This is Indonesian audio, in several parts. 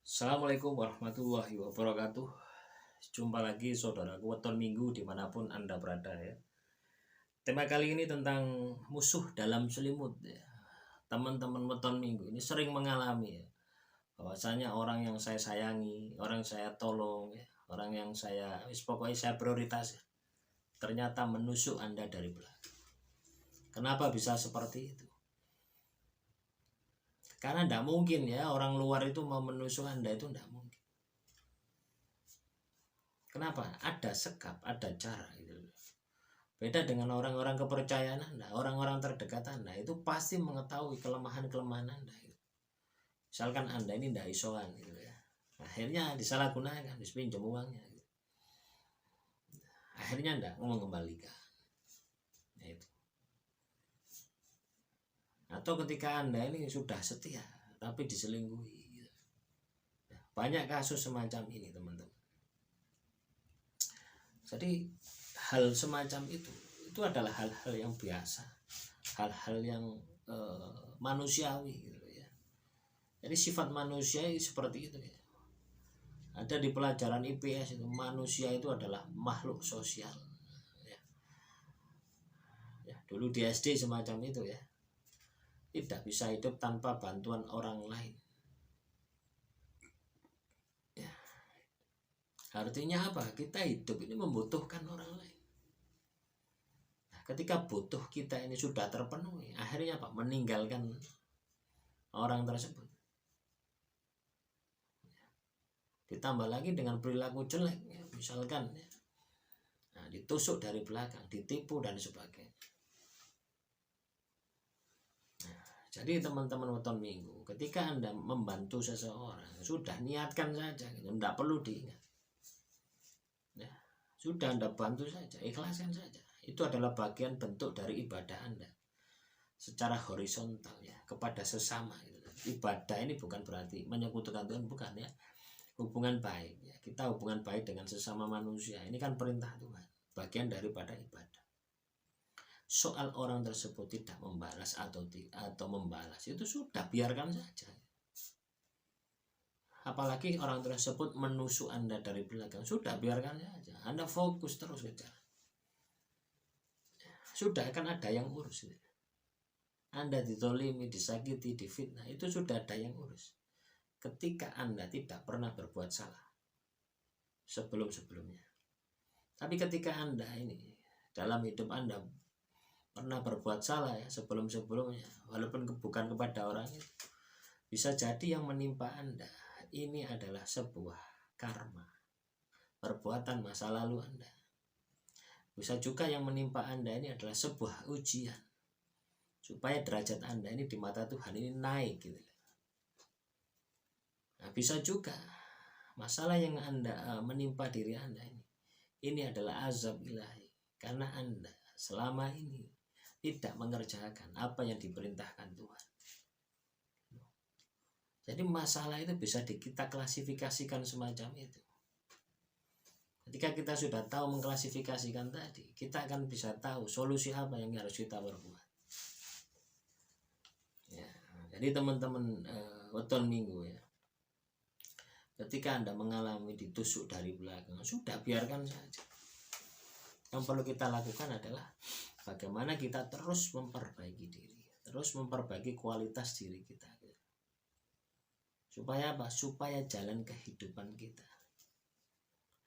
Assalamualaikum warahmatullahi wabarakatuh. Jumpa lagi saudaraku weton minggu dimanapun Anda berada ya. Tema kali ini tentang musuh dalam selimut ya. Teman-teman weton minggu ini sering mengalami ya, bahwasanya orang yang saya sayangi, orang yang saya tolong ya, orang yang pokoknya saya prioritas ya, ternyata menusuk Anda dari belakang. Kenapa bisa seperti itu? Karena tidak mungkin ya orang luar itu mau menusuk Anda, itu tidak mungkin. Kenapa? Ada sekap, ada cara gitu. Beda dengan orang-orang kepercayaan Anda, orang-orang terdekat Anda itu pasti mengetahui kelemahan-kelemahan Anda. Gitu. Misalkan Anda ini tidak isoan gitu ya, akhirnya disalahgunakan, dipinjam uangnya. Gitu. Akhirnya tidak mau mengembalikan. Nah, itu. Atau ketika Anda ini sudah setia tapi diselingkuhi. Gitu. Banyak kasus semacam ini teman-teman. Jadi hal semacam itu adalah hal-hal yang biasa, hal-hal yang manusiawi gitu ya. Jadi sifat manusia seperti itu ya. Ada di pelajaran IPS itu, manusia itu adalah makhluk sosial ya. Ya, dulu di SD semacam itu ya. Tidak bisa hidup tanpa bantuan orang lain. Ya. Artinya apa? Kita hidup ini membutuhkan orang lain. Nah, ketika butuh kita ini sudah terpenuhi, akhirnya apa? Meninggalkan orang tersebut. Ditambah lagi dengan perilaku jelek ya, misalkan ya, nah, ditusuk dari belakang, ditipu dan sebagainya. Nah, jadi teman-teman weton minggu, ketika Anda membantu seseorang, sudah niatkan saja gitu, tidak perlu diingat ya, sudah Anda bantu saja, ikhlaskan saja. Itu adalah bagian bentuk dari ibadah Anda secara horizontal ya, kepada sesama gitu. Ibadah ini bukan berarti menyekutukan Tuhan, bukan ya. Hubungan baik ya, kita hubungan baik dengan sesama manusia ini kan perintah Tuhan, bagian daripada ibadah. Soal orang tersebut tidak membalas atau membalas itu sudah biarkan saja. Apalagi orang tersebut menusuk Anda dari belakang, sudah biarkan saja. Anda fokus terus ke jalan. Sudah akan ada yang urus. Anda ditolimi, disakiti, difitnah, itu sudah ada yang urus. Ketika Anda tidak pernah berbuat salah sebelum-sebelumnya. Tapi ketika Anda ini dalam hidup Anda pernah berbuat salah ya sebelum-sebelumnya, walaupun bukan kepada orang itu, bisa jadi yang menimpa Anda ini adalah sebuah karma, perbuatan masa lalu Anda. Bisa juga yang menimpa Anda ini adalah sebuah ujian, supaya derajat Anda ini di mata Tuhan ini naik gitu. Nah, bisa juga masalah yang Anda menimpa diri Anda ini adalah azab ilahi, karena Anda selama ini tidak mengerjakan apa yang diperintahkan Tuhan. Jadi masalah itu bisa kita klasifikasikan semacam itu. Ketika kita sudah tahu mengklasifikasikan tadi, kita akan bisa tahu solusi apa yang harus kita perbuat. Ya, jadi teman-teman weton minggu ya, ketika Anda mengalami ditusuk dari belakang, sudah biarkan saja. Yang perlu kita lakukan adalah bagaimana kita terus memperbaiki diri, terus memperbaiki kualitas diri kita. Supaya apa? Supaya jalan kehidupan kita,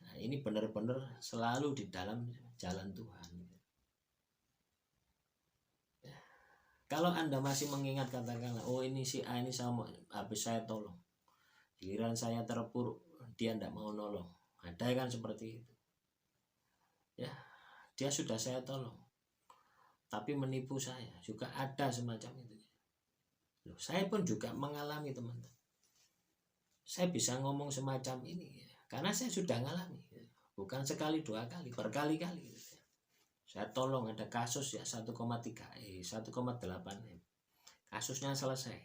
nah, ini benar-benar selalu di dalam jalan Tuhan. Ya. Kalau Anda masih mengingat katakanlah, oh ini si A ini sama habis saya tolong, giliran saya terpuruk dia tidak mau nolong, ada kan seperti itu ya. Dia sudah saya tolong tapi menipu saya, juga ada semacam itu. Loh, saya pun juga mengalami teman-teman. Saya bisa ngomong semacam ini ya, karena saya sudah ngalami, bukan sekali dua kali, berkali-kali. Saya tolong ada kasus ya 1,3 1,8 kasusnya selesai.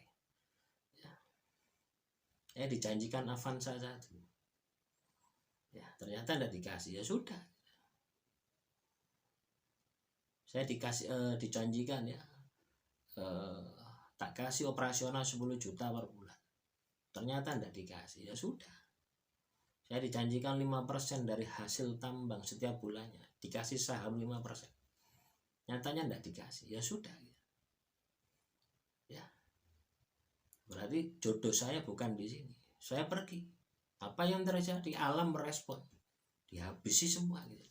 Ya, dijanjikan Avanza 1. Ya, ternyata tidak dikasih, ya sudah. Saya dijanjikan ya tak kasih operasional 10 juta per bulan. ternyata tidak dikasih, ya sudah. Saya dijanjikan 5% dari hasil tambang setiap bulannya, dikasih saham 5%. Nyatanya tidak dikasih, ya sudah. Ya, berarti jodoh saya bukan di sini. Saya pergi. Apa yang terjadi? Alam merespon, dihabisi semua gitu.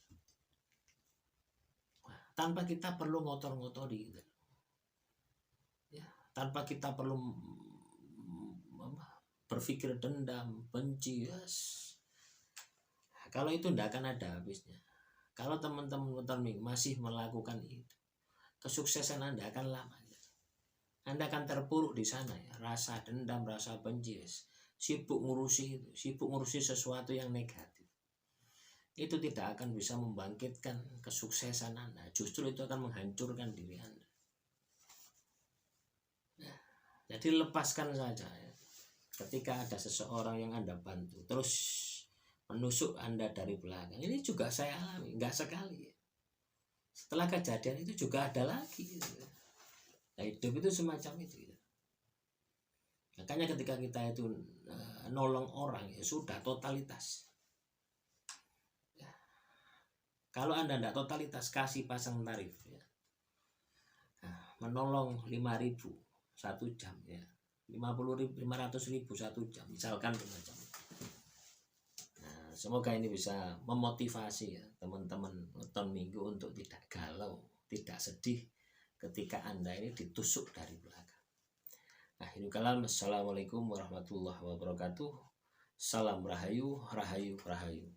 Nah, tanpa kita perlu ngotor-ngotori gitu. Ya, tanpa kita perlu berpikir dendam, benci, yes. Kalau itu tidak akan ada habisnya. Kalau teman-teman masih melakukan itu, kesuksesan Anda akan lama. Anda akan terpuruk di sana ya, rasa dendam, rasa benci, sibuk ngurusi itu, sibuk ngurusi sesuatu yang negatif. Itu tidak akan bisa membangkitkan kesuksesan Anda, justru itu akan menghancurkan diri Anda. Nah, jadi lepaskan saja ya. Ketika ada seseorang yang Anda bantu terus menusuk Anda dari belakang, ini juga saya alami, enggak sekali ya. Setelah kejadian itu juga ada lagi gitu. Nah, hidup itu semacam itu ya. Makanya ketika kita itu nolong orang ya sudah totalitas ya. Kalau Anda tidak totalitas, kasih pasang tarif ya. Nah, menolong 5.000 1 jam ya, 500.000 1 jam misalkan semacam. Nah, semoga ini bisa memotivasi ya teman-teman nonton minggu untuk tidak galau, tidak sedih ketika Anda ini ditusuk dari belakang. Akhirul kalam, assalamualaikum warahmatullahi wabarakatuh. Salam rahayu, rahayu, rahayu.